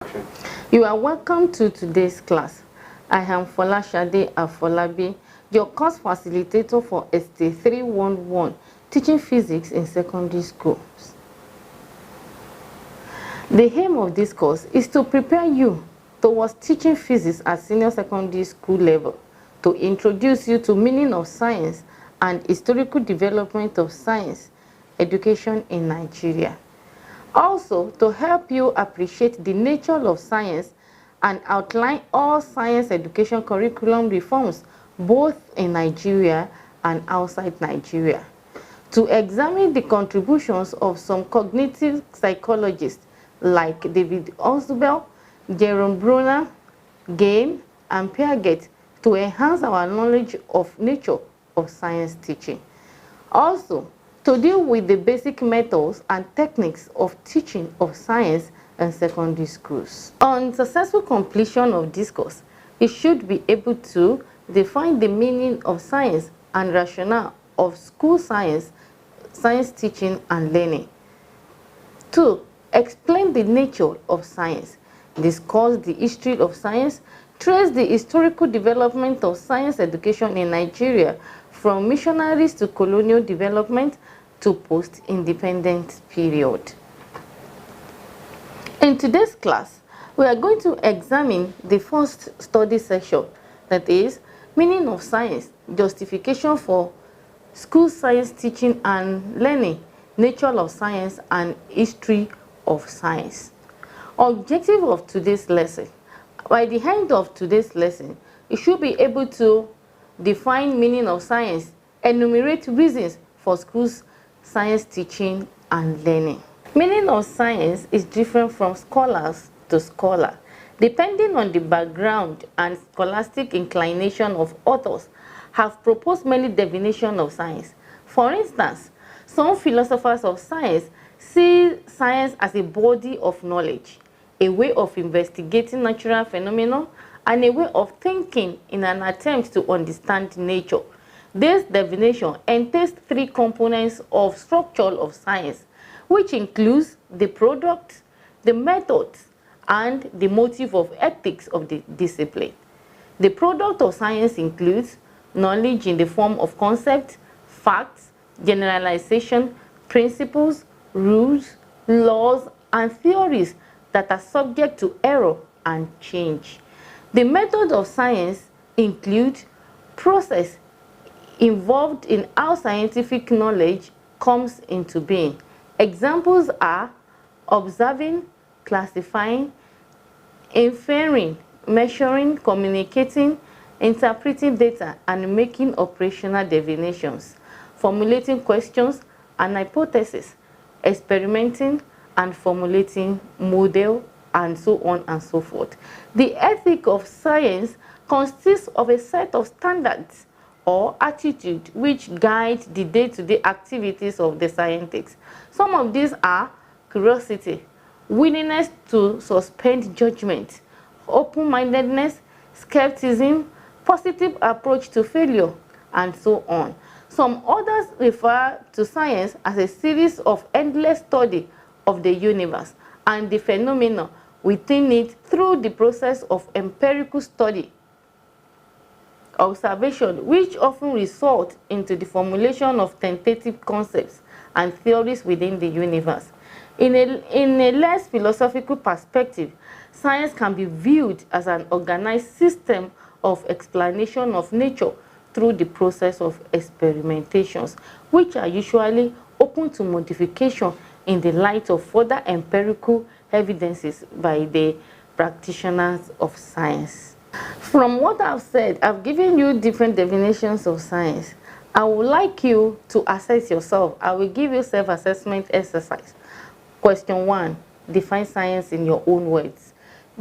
Action. You are welcome to today's class. I am Folashade Afolabi, your course facilitator for ST311, teaching physics in secondary schools. The aim of this course is to prepare you towards teaching physics at senior secondary school level, to introduce you to meaning of science and historical development of science education in Nigeria. Also, to help you appreciate the nature of science and outline all science education curriculum reforms both in Nigeria and outside Nigeria. To examine the contributions of some cognitive psychologists like David Osbel, Jerome Bruner, Gain, and Piaget to enhance our knowledge of nature of science teaching. Also, to deal with the basic methods and techniques of teaching of science in secondary schools. On successful completion of this course, you should be able to define the meaning of science and rationale of school science, science teaching and learning. 2. Explain the nature of science, discuss the history of science, trace the historical development of science education in Nigeria from missionaries to colonial development to post-independent period. In today's class, we are going to examine the first study section, that is, meaning of science, justification for school science teaching and learning, nature of science and history of science. Objective of today's lesson. By the end of today's lesson, you should be able to define meaning of science, enumerate reasons for schools science teaching and learning. Meaning of science is different from scholars to scholar, depending on the background and scholastic inclination of authors have proposed many definitions of science. For instance, some philosophers of science see science as a body of knowledge, a way of investigating natural phenomena, and a way of thinking in an attempt to understand nature. This definition entails three components of structure of science, which includes the product, the methods, and the motive of ethics of the discipline. The product of science includes knowledge in the form of concepts, facts, generalization, principles, rules, laws, and theories that are subject to error and change. The method of science includes process involved in how scientific knowledge comes into being. Examples are observing, classifying, inferring, measuring, communicating, interpreting data, and making operational definitions, formulating questions and hypotheses, experimenting and formulating model, and so on and so forth. The ethic of science consists of a set of standards or attitude which guide the day-to-day activities of the scientists. Some of these are curiosity, willingness to suspend judgment, open-mindedness, skepticism, positive approach to failure, and so on. Some others refer to science as a series of endless study of the universe and the phenomena within it through the process of empirical study, observation, which often result into the formulation of tentative concepts and theories within the universe. In a less philosophical perspective, science can be viewed as an organized system of explanation of nature through the process of experimentations, which are usually open to modification in the light of further empirical evidences by the practitioners of science. From what I've said, I've given you different definitions of science. I would like you to assess yourself. I will give you self-assessment exercise. Question 1, define science in your own words.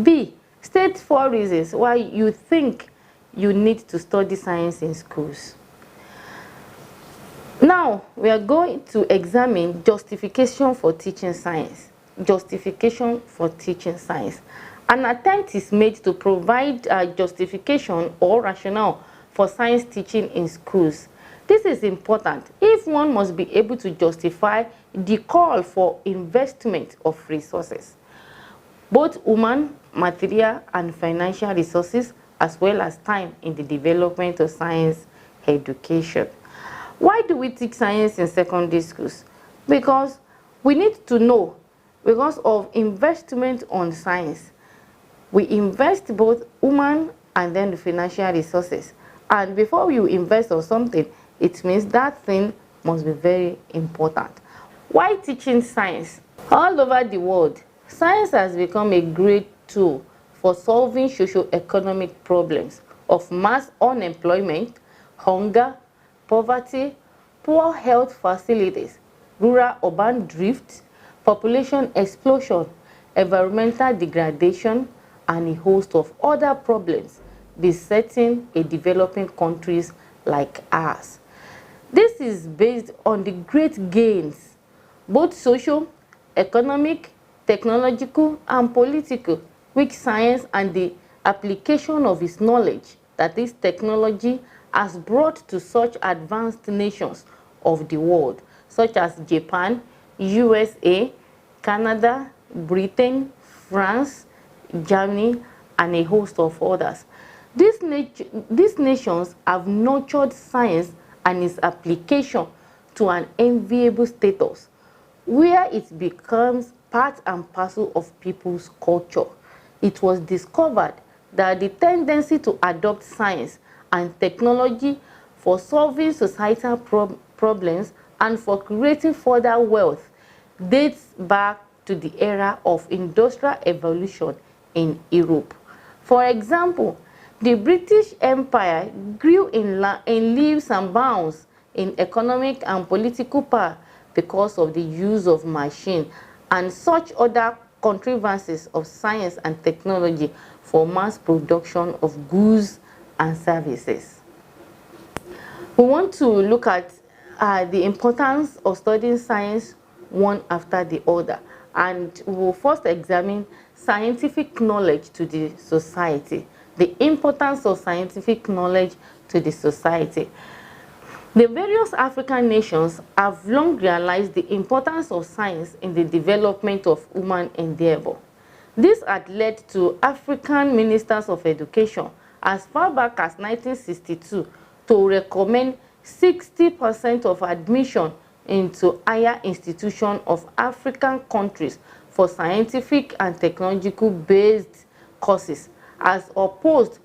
B, state 4 reasons why you think you need to study science in schools. Now, we are going to examine justification for teaching science. Justification for teaching science. An attempt is made to provide a justification or rationale for science teaching in schools. This is important if one must be able to justify the call for investment of resources. both human, material, and financial resources, as well as time in the development of science education. Why do we teach science in secondary schools? Because we need to know, because of investment on science. We invest both human and then the financial resources. And before you invest on something, it means that thing must be very important. Why teaching science? All over the world, science has become a great tool for solving socio-economic problems of mass unemployment, hunger, poverty, poor health facilities, rural-urban drift, population explosion, environmental degradation, and a host of other problems besetting a developing countries like ours. This is based on the great gains, both social, economic, technological, and political, which science and the application of its knowledge, that is technology, has brought to such advanced nations of the world, such as Japan, USA, Canada, Britain, France, Germany, and a host of others. These nations have nurtured science and its application to an enviable status, where it becomes part and parcel of people's culture. It was discovered that the tendency to adopt science and technology for solving societal problems and for creating further wealth dates back to the era of industrial evolution in Europe. For example, the British Empire grew in leaps and bounds in economic and political power because of the use of machine and such other contrivances of science and technology for mass production of goods and services. We want to look at the importance of studying science one after the other, and we will first examine scientific knowledge to the society, the importance of scientific knowledge to the society. The various African nations have long realized the importance of science in the development of human endeavor. This had led to African ministers of education as far back as 1962 to recommend 60% of admission into higher institutions of African countries for scientific and technological based courses, as opposed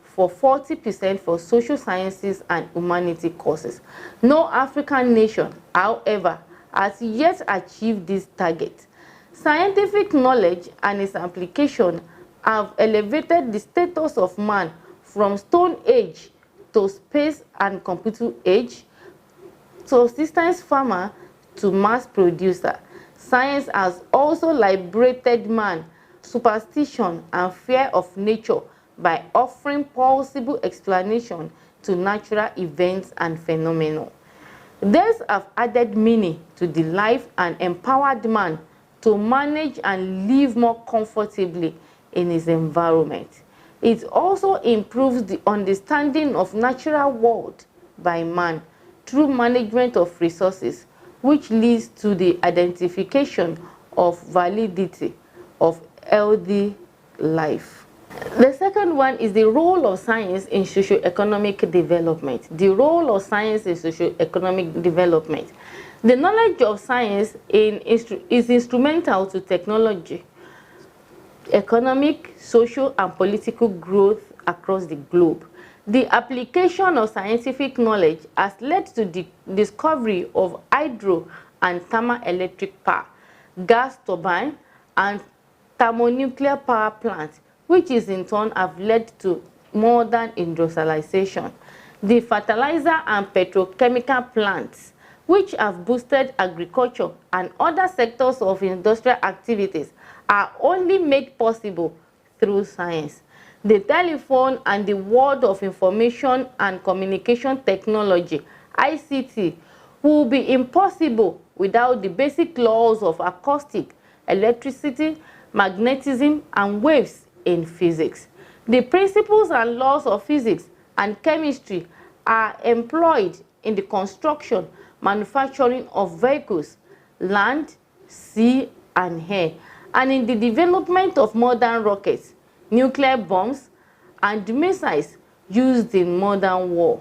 for 40% for social sciences and humanity courses. No African nation, however, has yet achieved this target. Scientific knowledge and its application have elevated the status of man from Stone Age to space and computer age, subsistence farmer to mass producer. Science has also liberated man, superstition, and fear of nature by offering plausible explanation to natural events and phenomena. These have added meaning to the life and empowered man to manage and live more comfortably in his environment. It also improves the understanding of natural world by man through management of resources, which leads to the identification of validity of healthy life. The second one is the role of science in socio-economic development. The role of science in socio-economic development. The knowledge of science is instrumental to technology, economic, social, and political growth across the globe. The application of scientific knowledge has led to the discovery of hydro and thermoelectric power, gas turbine, and thermonuclear power plants, which is in turn have led to modern industrialization. The fertilizer and petrochemical plants, which have boosted agriculture and other sectors of industrial activities, are only made possible through science. The telephone and the world of information and communication technology, ICT, will be impossible without the basic laws of acoustic, electricity, magnetism, and waves in physics. The principles and laws of physics and chemistry are employed in the construction, manufacturing of vehicles, land, sea, and air, and in the development of modern rockets, nuclear bombs, and missiles used in modern war.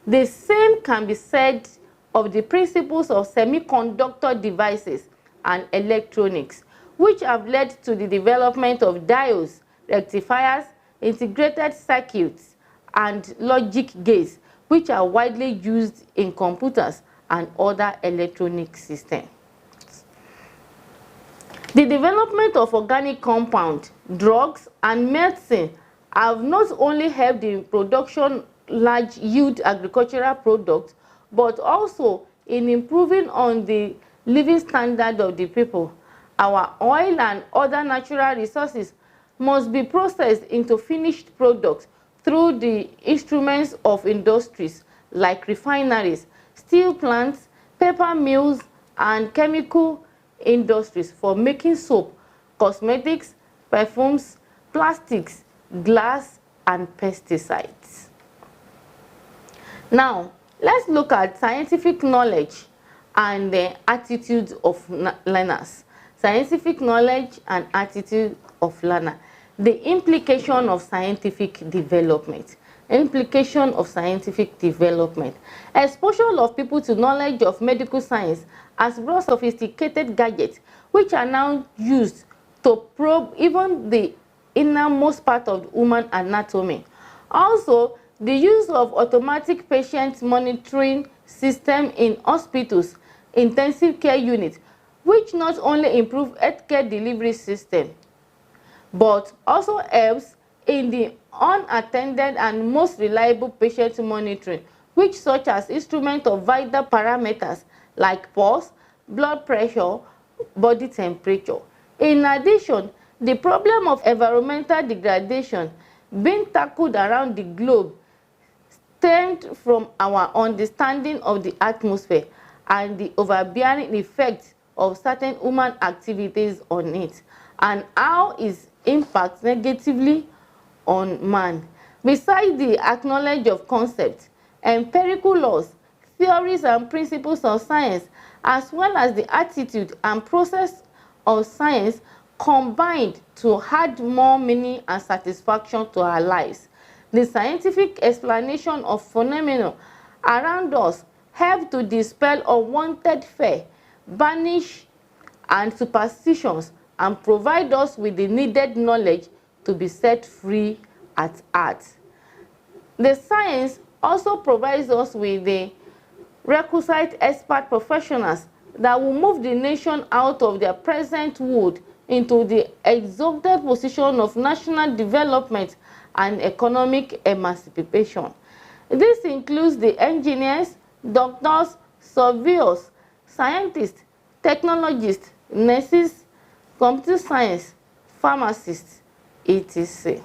The same can be said of the principles of semiconductor devices and electronics, which have led to the development of diodes, rectifiers, integrated circuits, and logic gates, which are widely used in computers and other electronic systems. The development of organic compounds, drugs, and medicine have not only helped in production large yield agricultural products, but also in improving on the living standard of the people. Our oil and other natural resources must be processed into finished products through the instruments of industries like refineries, steel plants, paper mills, and chemical industries for making soap, cosmetics, perfumes, plastics, glass, and pesticides. Now, let's look at scientific knowledge and the attitude of learners. Scientific knowledge and attitude of learner. The implication of scientific development. Implication of scientific development. Exposure of people to knowledge of medical science has brought sophisticated gadgets which are now used to probe even the innermost part of human anatomy. Also, the use of automatic patient monitoring system in hospitals, intensive care units, which not only improve healthcare delivery system, but also helps in the unattended and most reliable patient monitoring, which such as instruments of vital parameters like pulse, blood pressure, body temperature. In addition, the problem of environmental degradation being tackled around the globe stemmed from our understanding of the atmosphere and the overbearing effects of certain human activities on it, and how it impacts negatively on man. Besides the acknowledge of concepts, empirical laws, theories and principles of science, as well as the attitude and process of science combined to add more meaning and satisfaction to our lives. The scientific explanation of phenomena around us help to dispel unwanted fear, banish and superstitions, and provide us with the needed knowledge to be set free at heart. The science also provides us with the requisite expert professionals that will move the nation out of their present wood into the exalted position of national development and economic emancipation. This includes the engineers, doctors, surveyors, scientists, technologists, nurses, computer science, pharmacists, etc.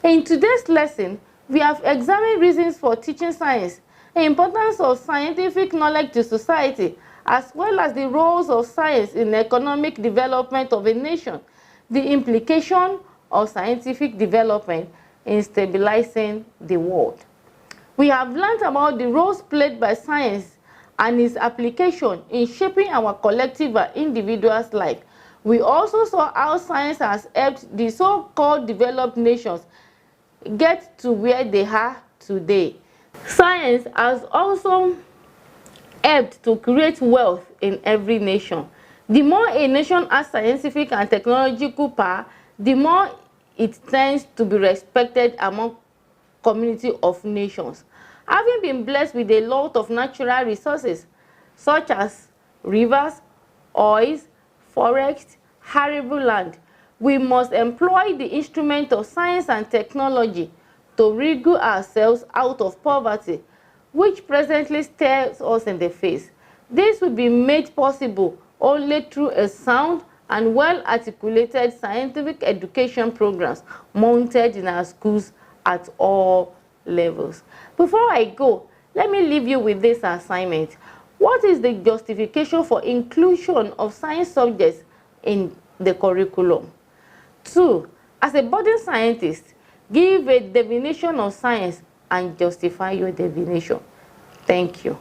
In today's lesson, we have examined reasons for teaching science, the importance of scientific knowledge to society, as well as the roles of science in the economic development of a nation, the implication of scientific development in stabilizing the world. We have learned about the roles played by science and its application in shaping our collective and individual's life. We also saw how science has helped the so-called developed nations get to where they are today. Science has also helped to create wealth in every nation. The more a nation has scientific and technological power, the more it tends to be respected among community of nations. Having been blessed with a lot of natural resources such as rivers, oils, forests, arable land, we must employ the instrument of science and technology to wriggle ourselves out of poverty, which presently stares us in the face. This will be made possible only through a sound and well-articulated scientific education programs mounted in our schools at all levels. Before I go, let me leave you with this assignment. What is the justification for inclusion of science subjects in the curriculum? 2. As a budding scientist, give a definition of science and justify your definition. Thank you.